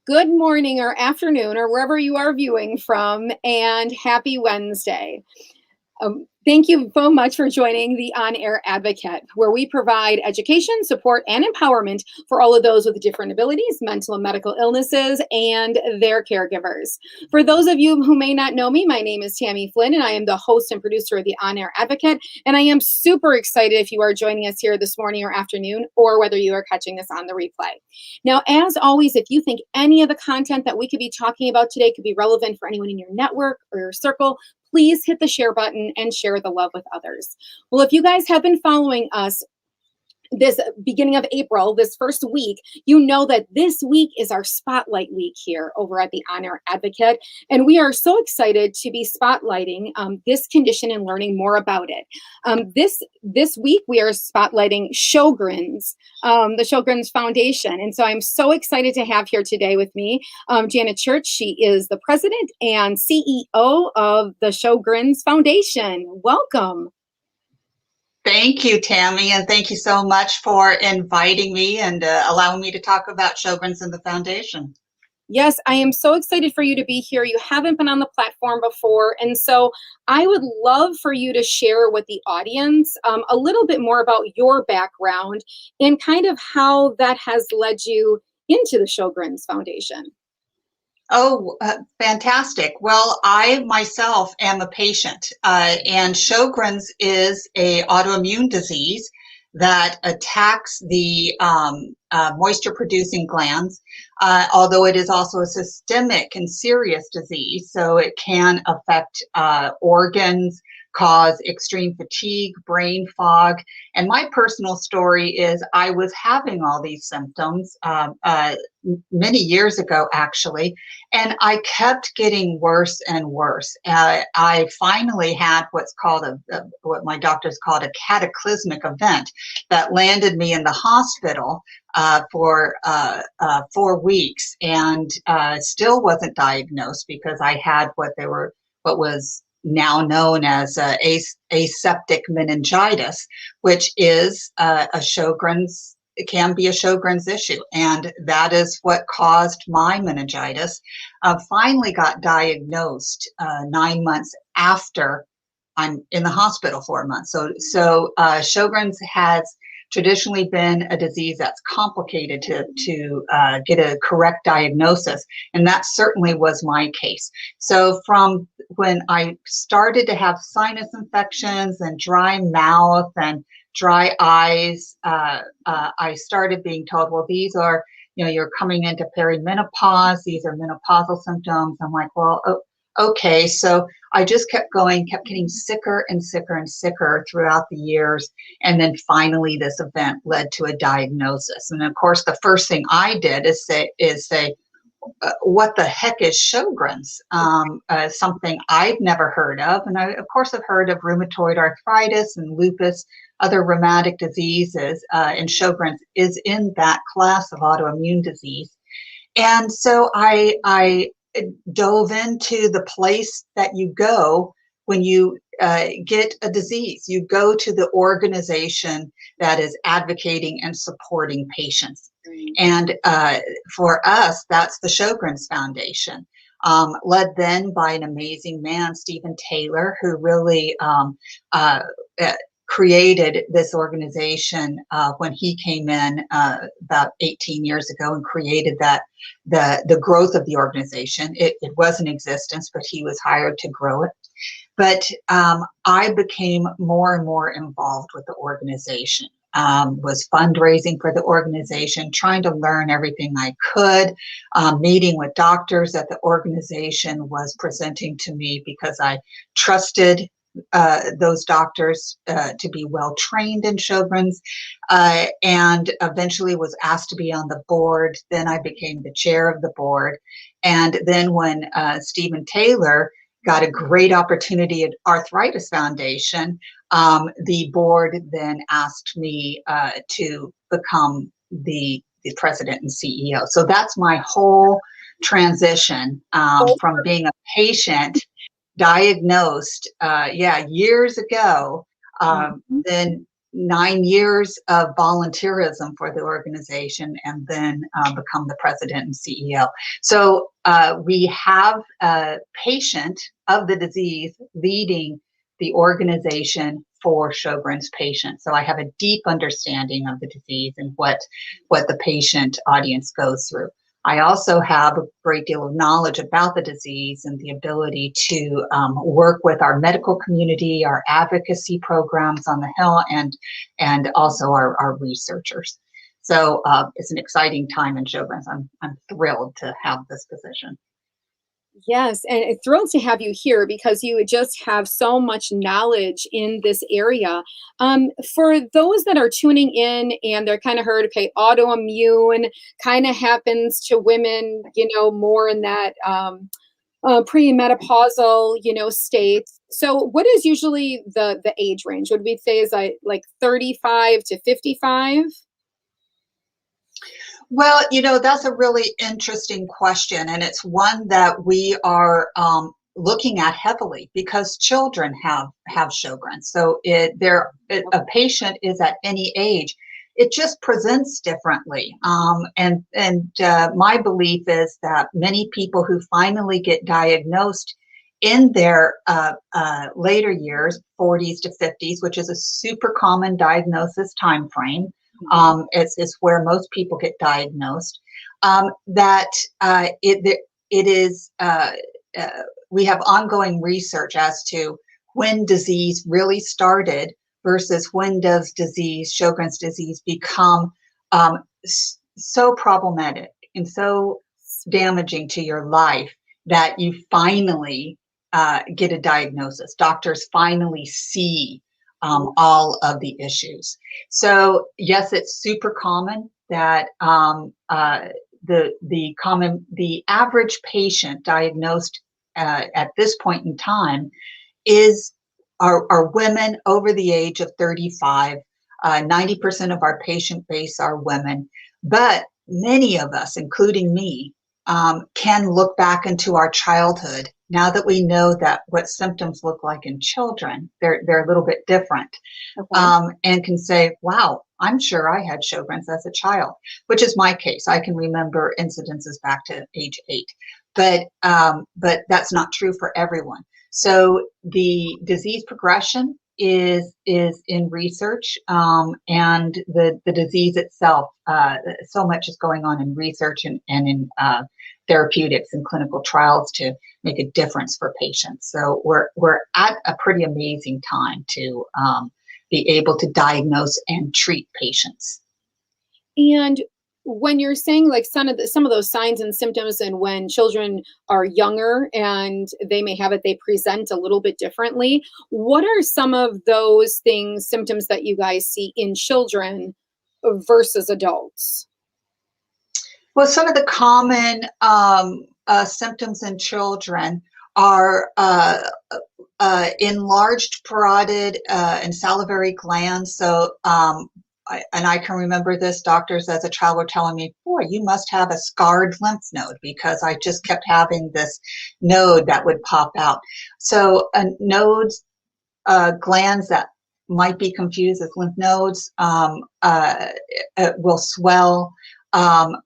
Good morning or afternoon or wherever you are viewing from, and happy Wednesday. Thank you so much for joining the On Air Advocate, where we provide education, support, and empowerment for all of those with different abilities, mental and medical illnesses, and their caregivers. For those of you who may not know me, my name is Tammy Flynn, and I am the host and producer of the On Air Advocate. And I am super excited if you are joining us here this morning or afternoon, or whether you are catching this on the replay. Now, as always, if you think any of the content that we could be talking about today could be relevant for anyone in your network or your circle, please hit the share button and share the love with others. Well, if you guys have been following us this beginning of April, this first week, you know that this week is our spotlight week here over at the On Air Advocate. And we are so excited to be spotlighting this condition and learning more about it. This week, we are spotlighting Sjogren's, the Sjogren's Foundation. And so I'm so excited to have here today with me Janet Church. She is the president and CEO of the Sjogren's Foundation. Welcome. Thank you, Tammy, and thank you so much for inviting me and allowing me to talk about Sjogren's and the Foundation. Yes, I am so excited for you to be here. You haven't been on the platform before, and so I would love for you to share with the audience a little bit more about your background and kind of how that has led you into the Sjogren's Foundation. Oh, fantastic. Well, I myself am a patient, and Sjogren's is a autoimmune disease that attacks the moisture-producing glands, although it is also a systemic and serious disease, so it can affect organs, cause extreme fatigue, brain fog. And my personal story is I was having all these symptoms many years ago, actually, and I kept getting worse and worse. I finally had what's called what my doctors called a cataclysmic event that landed me in the hospital for 4 weeks, and still wasn't diagnosed because I had what was now known as aseptic meningitis, which is it can be a Sjogren's issue, and that is what caused my meningitis. Finally got diagnosed 9 months after I'm in the hospital 4 months. So Sjogren's has traditionally been a disease that's complicated to get a correct diagnosis, and that certainly was my case. So from when I started to have sinus infections and dry mouth and dry eyes, I started being told, well, these are, you're coming into perimenopause, these are menopausal symptoms. I'm like, well, okay. So I just kept getting sicker and sicker and sicker throughout the years. And then finally this event led to a diagnosis. And of course, the first thing I did is say, what the heck is Sjogren's? Something I've never heard of. And I, of course, have heard of rheumatoid arthritis and lupus, other rheumatic diseases, and Sjogren's is in that class of autoimmune disease. And so I dove into the place that you go when you get a disease. You go to the organization that is advocating and supporting patients. And for us, that's the Sjogren's Foundation, led then by an amazing man, Stephen Taylor, who really created this organization when he came in about 18 years ago and created the growth of the organization. It was in existence, but he was hired to grow it. But I became more and more involved with the organization, was fundraising for the organization, trying to learn everything I could, meeting with doctors that the organization was presenting to me because I trusted those doctors to be well trained in Sjogren's, and eventually was asked to be on the board. Then I became the chair of the board. And then when Stephen Taylor got a great opportunity at Arthritis Foundation, the board then asked me to become the president and CEO. So that's my whole transition from being a patient diagnosed, years ago, then 9 years of volunteerism for the organization, and then become the president and CEO. So we have a patient of the disease leading the organization for Sjogren's patients. So I have a deep understanding of the disease and what the patient audience goes through. I also have a great deal of knowledge about the disease and the ability to work with our medical community, our advocacy programs on the Hill, and also our researchers. So it's an exciting time in Sjogren's. I'm thrilled to have this position. Yes, and thrilled to have you here because you just have so much knowledge in this area. For those that are tuning in and they're kind of heard, okay, autoimmune kind of happens to women, more in that premenopausal, state. So, what is usually the age range? Would we say is like 35 to 55? Well, that's a really interesting question, and it's one that we are looking at heavily because children have Sjogren's. So a patient is at any age. It just presents differently. And my belief is that many people who finally get diagnosed in their later years, 40s to 50s, which is a super common diagnosis time frame, it's where most people get diagnosed. It is we have ongoing research as to when disease really started versus when does Sjogren's disease become so problematic and so damaging to your life that you finally get a diagnosis. Doctors finally see all of the issues. So yes, it's super common that the average patient diagnosed at this point in time are women over the age of 35. 90% of our patient base are women, but many of us, including me, can look back into our childhood now that we know that what symptoms look like in children, they're a little bit different, and can say, wow, I'm sure I had Sjogren's as a child, which is my case. I can remember incidences back to age 8, but that's not true for everyone. So the disease progression is in research, and the disease itself, so much is going on in research and in therapeutics and clinical trials to make a difference for patients. So we're at a pretty amazing time to be able to diagnose and treat patients. And when you're saying like some of those signs and symptoms, and when children are younger and they may have it, they present a little bit differently. What are some of those symptoms that you guys see in children versus adults? Well, some of the common symptoms in children are enlarged parotid and salivary glands. So, I can remember this, doctors as a child were telling me, boy, you must have a scarred lymph node, because I just kept having this node that would pop out. So nodes, glands that might be confused as lymph nodes, will swell.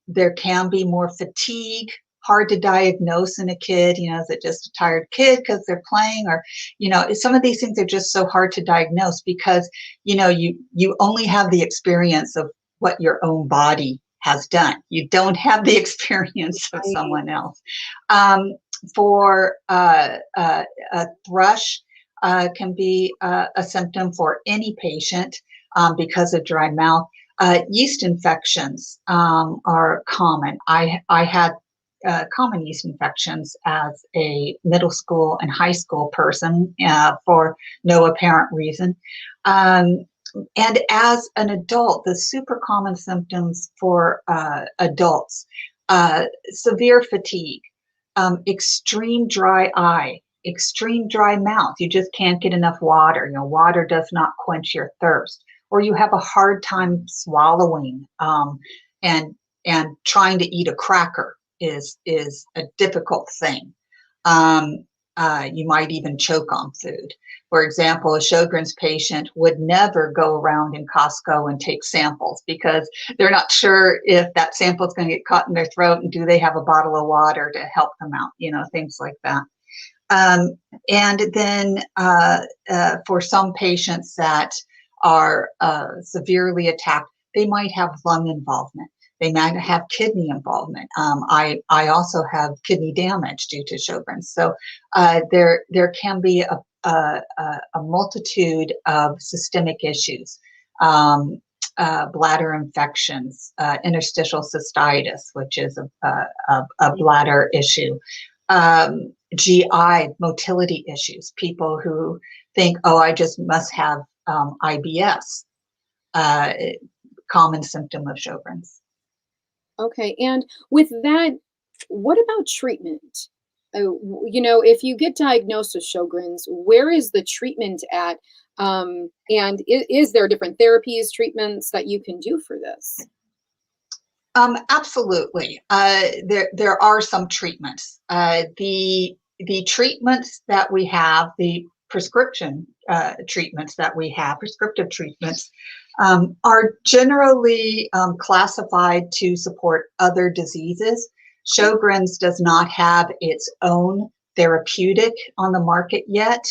There can be more fatigue, hard to diagnose in a kid. Is it just a tired kid because they're playing, or some of these things are just so hard to diagnose because you only have the experience of what your own body has done. You don't have the experience of someone else. For a thrush can be a symptom for any patient because of dry mouth. Yeast infections are common. I had common yeast infections as a middle school and high school person for no apparent reason. And as an adult, the super common symptoms for adults, severe fatigue, extreme dry eye, extreme dry mouth. You just can't get enough water. Water does not quench your thirst, or you have a hard time swallowing, and trying to eat a cracker is a difficult thing. You might even choke on food. For example, a Sjogren's patient would never go around in Costco and take samples because they're not sure if that sample is going to get caught in their throat, and do they have a bottle of water to help them out, things like that. And then for some patients that are severely attacked, they might have lung involvement. They might have kidney involvement. I also have kidney damage due to Sjogren's. So there can be a multitude of systemic issues, bladder infections, interstitial cystitis, which is a bladder issue, GI motility issues. People who think, oh, I just must have IBS, common symptom of Sjogren's. Okay, and with that, what about treatment? If you get diagnosed with Sjogren's, where is the treatment at? And is there different therapies, treatments that you can do for this? Absolutely. There are some treatments. The treatments that we have, the prescription treatments that we have, prescriptive treatments, are generally classified to support other diseases. Sjogren's does not have its own therapeutic on the market yet,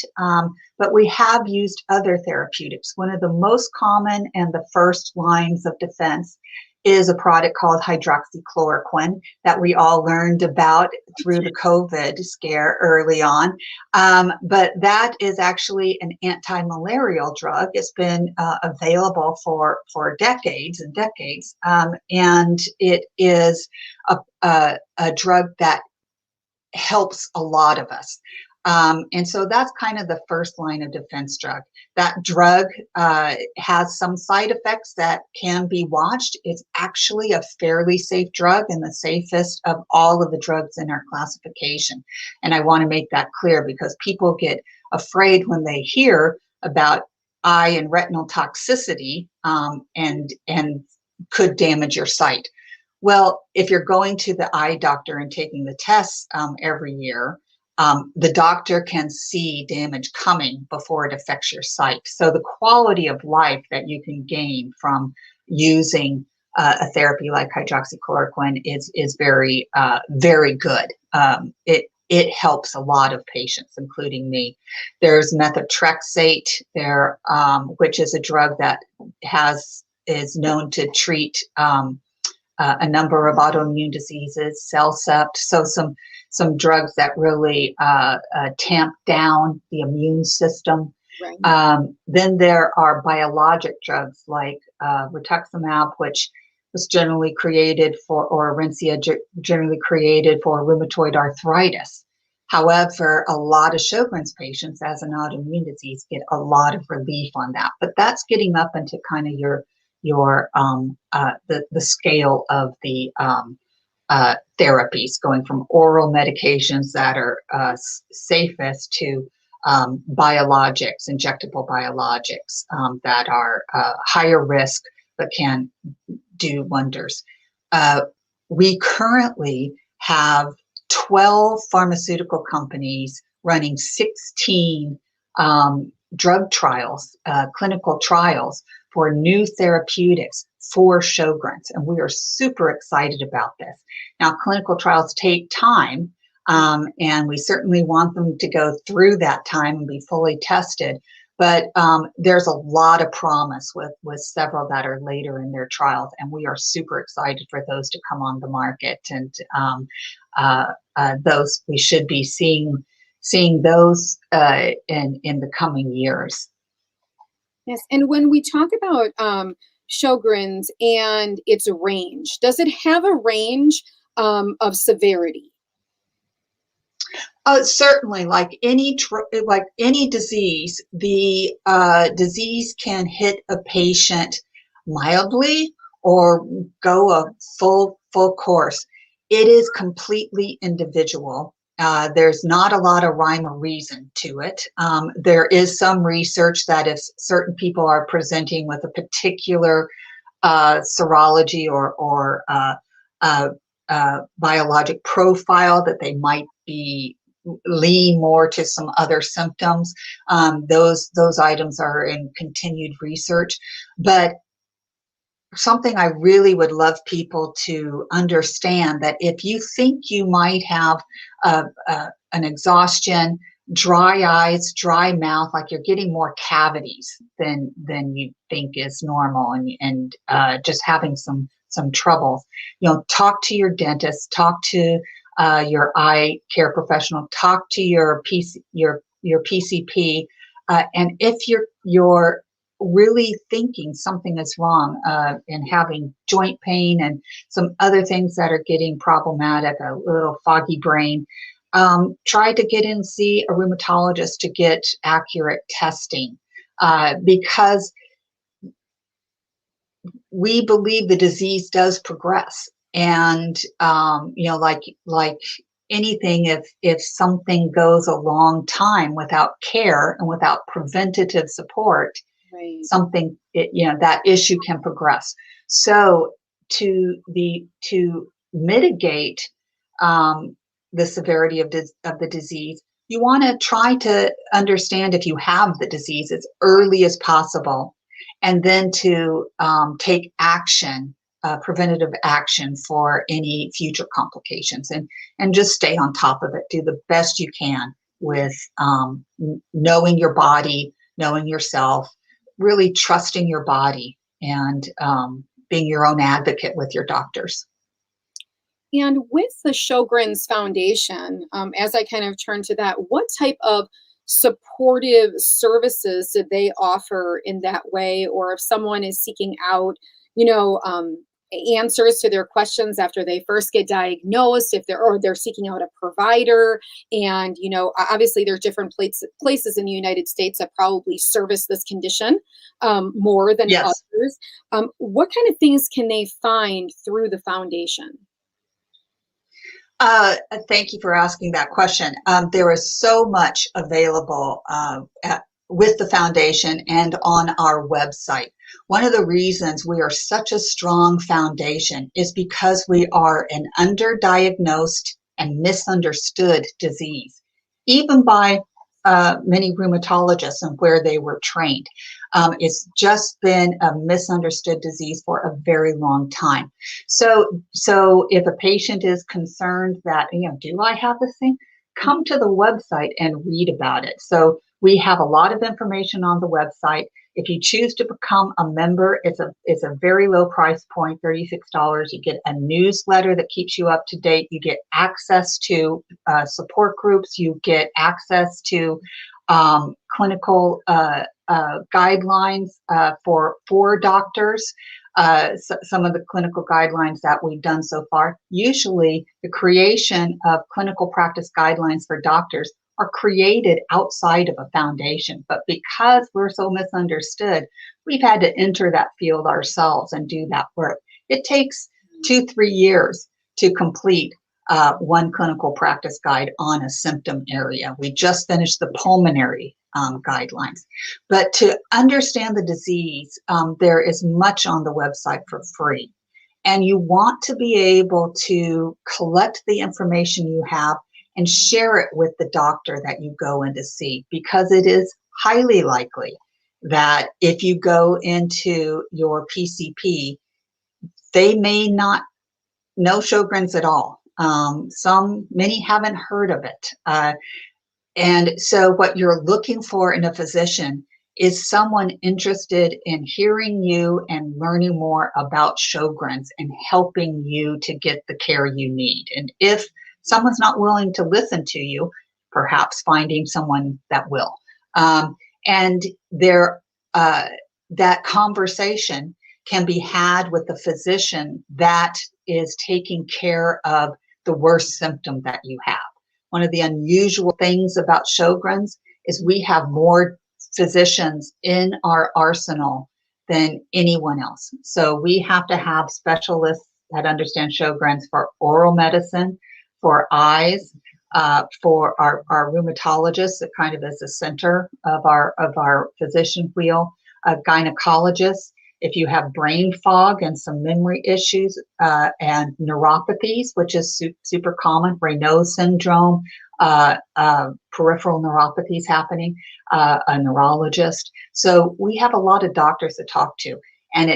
but we have used other therapeutics. One of the most common and the first lines of defense is a product called hydroxychloroquine that we all learned about through the COVID scare early on. But that is actually an anti-malarial drug. It's been available for decades and decades. And it is a drug that helps a lot of us. And so that's kind of the first line of defense drug. That drug has some side effects that can be watched. It's actually a fairly safe drug and the safest of all of the drugs in our classification. And I want to make that clear because people get afraid when they hear about eye and retinal toxicity and could damage your sight. Well, if you're going to the eye doctor and taking the tests every year, the doctor can see damage coming before it affects your sight. So the quality of life that you can gain from using a therapy like hydroxychloroquine is very, very good. It helps a lot of patients, including me. There's methotrexate, which is a drug that is known to treat a number of autoimmune diseases, CellCept. So some drugs that really tamp down the immune system. Right. Then there are biologic drugs like rituximab, which was generally created for, or Orencia, generally created for rheumatoid arthritis. However, a lot of Sjogren's patients as an autoimmune disease get a lot of relief on that. But that's getting up into kind of the scale of the therapies, going from oral medications that are safest to biologics, injectable biologics that are higher risk but can do wonders. We currently have 12 pharmaceutical companies running 16 drug trials, clinical trials for new therapeutics for Sjogren's, and we are super excited about this. Now, clinical trials take time, and we certainly want them to go through that time and be fully tested, but there's a lot of promise with several that are later in their trials, and we are super excited for those to come on the market, and those we should be seeing those in the coming years. Yes, and when we talk about Sjogren's and its range, does it have a range of severity? Certainly, like any disease, the disease can hit a patient mildly or go a full course. It is completely individual. There's not a lot of rhyme or reason to it. There is some research that if certain people are presenting with a particular serology or biologic profile, that they might be lean more to some other symptoms. Those items are in continued research. But something I really would love people to understand, that if you think you might have an exhaustion, dry eyes, dry mouth, like you're getting more cavities than you think is normal, and just having some troubles, talk to your dentist, talk to your eye care professional, talk to your PCP, and if you're really thinking something is wrong, and having joint pain and some other things that are getting problematic, a little foggy brain, try to get in and see a rheumatologist to get accurate testing, because we believe the disease does progress. And like anything, if something goes a long time without care and without preventative support, Right. something, that issue can progress. So to mitigate the severity of the disease, you want to try to understand if you have the disease as early as possible, and then to take action, preventative action for any future complications, and just stay on top of it. Do the best you can with knowing your body, knowing yourself, really trusting your body, and being your own advocate with your doctors. And with the Sjogren's Foundation, as I kind of turn to that, what type of supportive services did they offer in that way? Or if someone is seeking out, you know, answers to their questions after they first get diagnosed, if they're seeking out a provider, and obviously there's different places in the United States that probably service this condition more than Yes. others. What kind of things can they find through the foundation? Thank you for asking that question. There is so much available with the foundation and on our website. One of the reasons we are such a strong foundation is because we are an underdiagnosed and misunderstood disease, even by many rheumatologists and where they were trained. It's just been a misunderstood disease for a very long time. So if a patient is concerned that, do I have this thing? Come to the website and read about it. So we have a lot of information on the website. If you choose to become a member, it's a very low price point, $36. You get a newsletter that keeps you up to date. You get access to support groups. You get access to clinical guidelines for doctors. Some of the clinical guidelines that we've done so far. Usually, the creation of clinical practice guidelines for doctors are created outside of a foundation. But because we're so misunderstood, we've had to enter that field ourselves and do that work. It takes 2-3 years to complete one clinical practice guide on a symptom area. We just finished the pulmonary guidelines. But to understand the disease, there is much on the website for free. And you want to be able to collect the information you have and share it with the doctor that you go in to see, because it is highly likely that if you go into your PCP, they may not know Sjogren's at all. Many haven't heard of it. And so what you're looking for in a physician is someone interested in hearing you and learning more about Sjogren's and helping you to get the care you need. And if someone's not willing to listen to you, perhaps finding someone that will. And that conversation can be had with the physician that is taking care of the worst symptom that you have. One of the unusual things about Sjogren's is we have more physicians in our arsenal than anyone else. So we have to have specialists that understand Sjogren's for oral medicine, for eyes, for our rheumatologists, that kind of is the center of our physician wheel, gynecologists. If you have brain fog and some memory issues and neuropathies, which is super common, Raynaud's syndrome, peripheral neuropathies happening, a neurologist. So we have a lot of doctors to talk to. And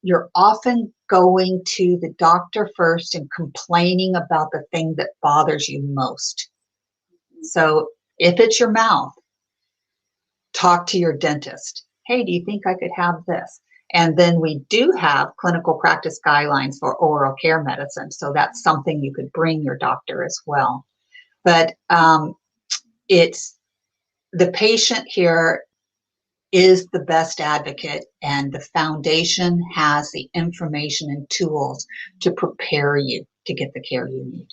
you're often going to the doctor first and complaining about the thing that bothers you most. So if it's your mouth, talk to your dentist. Hey, do you think I could have this? And then we do have clinical practice guidelines for oral care medicine. So that's something you could bring your doctor as well. But it's the patient here is the best advocate, and the foundation has the information and tools to prepare you to get the care you need.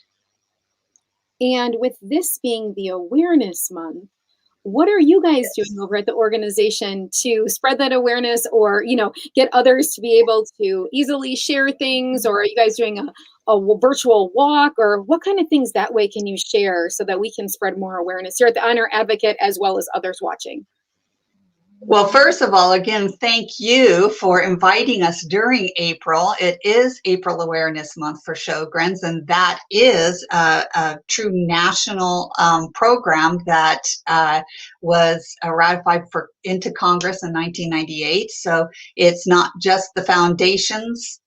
And with this being the awareness month, what are you guys doing over at the organization to spread that awareness, or get others to be able to easily share things? Or are you guys doing a virtual walk, or what kind of things that way can you share so that we can spread more awareness here at the On Air Advocate as well as others watching? Well, first of all, again, thank you for inviting us during April. It is April Awareness Month for Sjogren's, and that is a true national program that was ratified into Congress in 1998. So it's not just the foundation's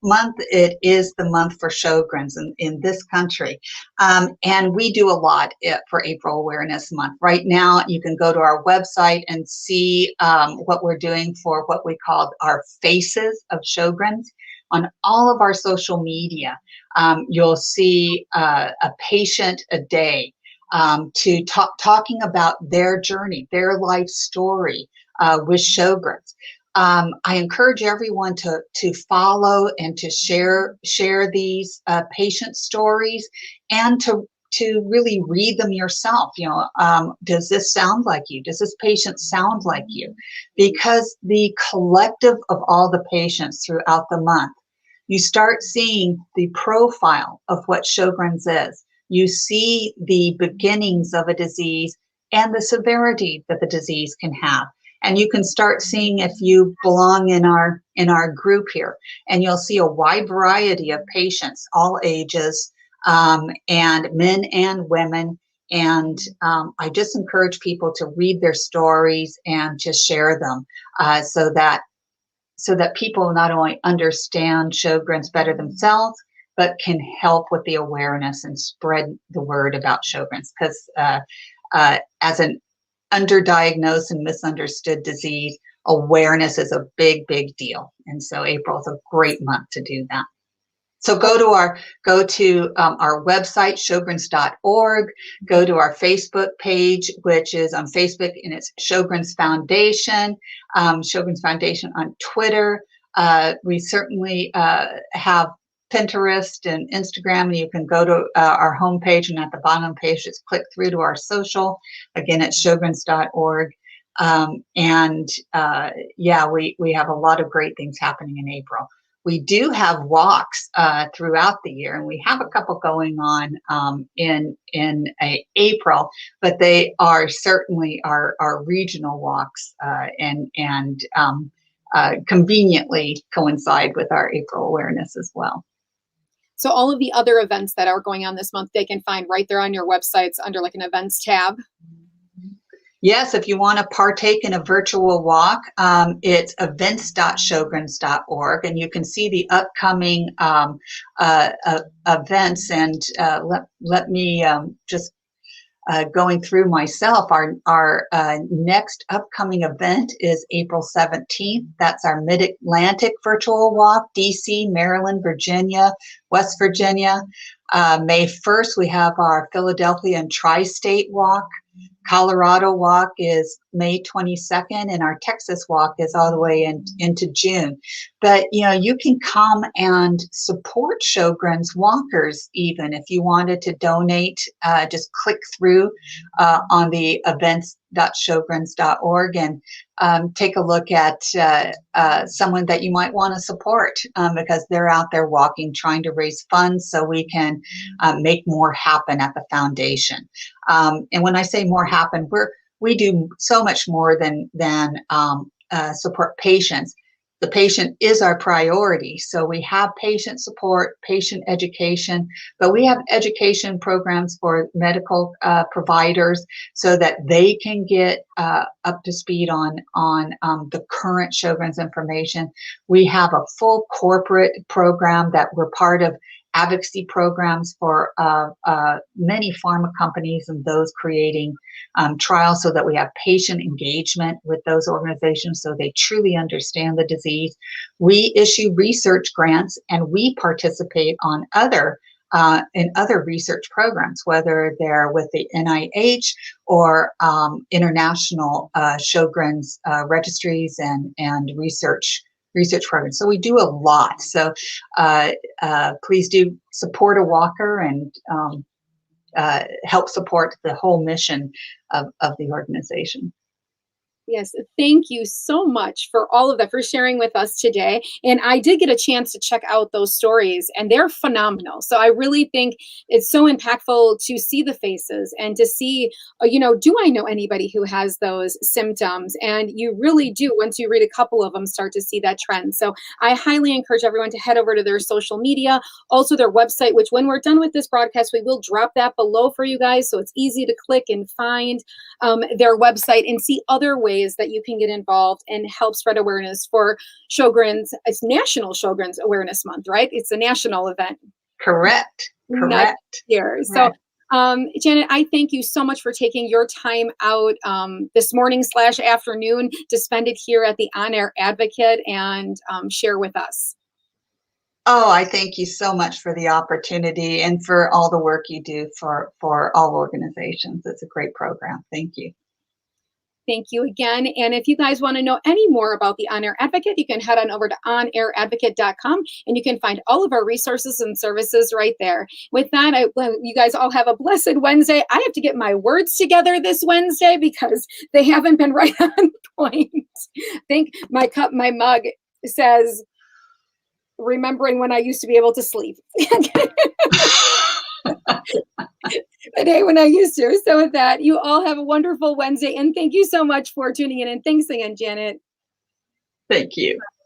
month, it is the month for Sjogren's in this country. And we do a lot for April Awareness Month. Right now, you can go to our website and see what we're doing for what we call our Faces of Sjogren's. On all of our social media, you'll see a patient a day to talking about their journey, their life story with Sjogren's. I encourage everyone to follow and to share these patient stories, and to really read them yourself. Does this sound like you? Does this patient sound like you? Because the collective of all the patients throughout the month, you start seeing the profile of what Sjogren's is. You see the beginnings of a disease and the severity that the disease can have. And you can start seeing if you belong in our group here. And you'll see a wide variety of patients, all ages, and men and women. And I just encourage people to read their stories and to share them so that people not only understand Sjogren's better themselves, but can help with the awareness and spread the word about Sjogren's. Because as an underdiagnosed and misunderstood disease, awareness is a big, big deal. And so April is a great month to do that. So go to our website, sjogrens.org. Go to our Facebook page, which is on Facebook, and it's Sjogren's Foundation. Sjogren's Foundation on Twitter. We certainly have Pinterest and Instagram, and you can go to our homepage, and at the bottom of the page, just click through to our social. Again, it's sjogrens.org. We have a lot of great things happening in April. We do have walks throughout the year, and we have a couple going on in April, but they are certainly our regional walks and conveniently coincide with our April awareness as well. So all of the other events that are going on this month, they can find right there on your websites under like an events tab. Yes, if you want to partake in a virtual walk, it's events.sjogrens.org, and you can see the upcoming events. And let me just going through myself. Our next upcoming event is April 17th. That's our Mid-Atlantic Virtual Walk, DC, Maryland, Virginia, West Virginia. May 1st, we have our Philadelphia and Tri-State Walk. Colorado Walk is May 22nd, and our Texas Walk is all the way into June. But, you can come and support Sjogren's walkers even. If you wanted to donate, just click through on the events.sjogrens.org and take a look at someone that you might want to support because they're out there walking, trying to raise funds so we can make more happen at the foundation. And when I say more happen, we do so much more than support patients. the patient is our priority. So we have patient support, patient education, but we have education programs for medical providers so that they can get up to speed on the current Sjogren's information. We have a full corporate program that we're part of, advocacy programs for many pharma companies and those creating trials, so that we have patient engagement with those organizations so they truly understand the disease. We issue research grants, and we participate on in other research programs, whether they're with the NIH or international Sjogren's registries and research programs. So we do a lot. So please do support a walker and help support the whole mission of the organization. Yes, thank you so much for all of that, for sharing with us today. And I did get a chance to check out those stories, and they're phenomenal. So I really think it's so impactful to see the faces and to see, do I know anybody who has those symptoms? And you really do, once you read a couple of them, start to see that trend. So I highly encourage everyone to head over to their social media, also their website, which when we're done with this broadcast, we will drop that below for you guys. So it's easy to click and find their website and see other ways that you can get involved and help spread awareness for Sjogren's. It's National Sjogren's Awareness Month, right? It's a national event. Correct. Here. So, Janet, I thank you so much for taking your time out this morning/afternoon to spend it here at the On Air Advocate and share with us. Oh, I thank you so much for the opportunity and for all the work you do for all organizations. It's a great program. Thank you. Thank you again. And if you guys want to know any more about the On Air Advocate, you can head on over to onairadvocate.com and you can find all of our resources and services right there. With that, you guys all have a blessed Wednesday. I have to get my words together this Wednesday because they haven't been right on point. I think my mug says, remembering when I used to be able to sleep. The day when I used to. So with that, you all have a wonderful Wednesday, and thank you so much for tuning in. And thanks again, Janet. Thank you.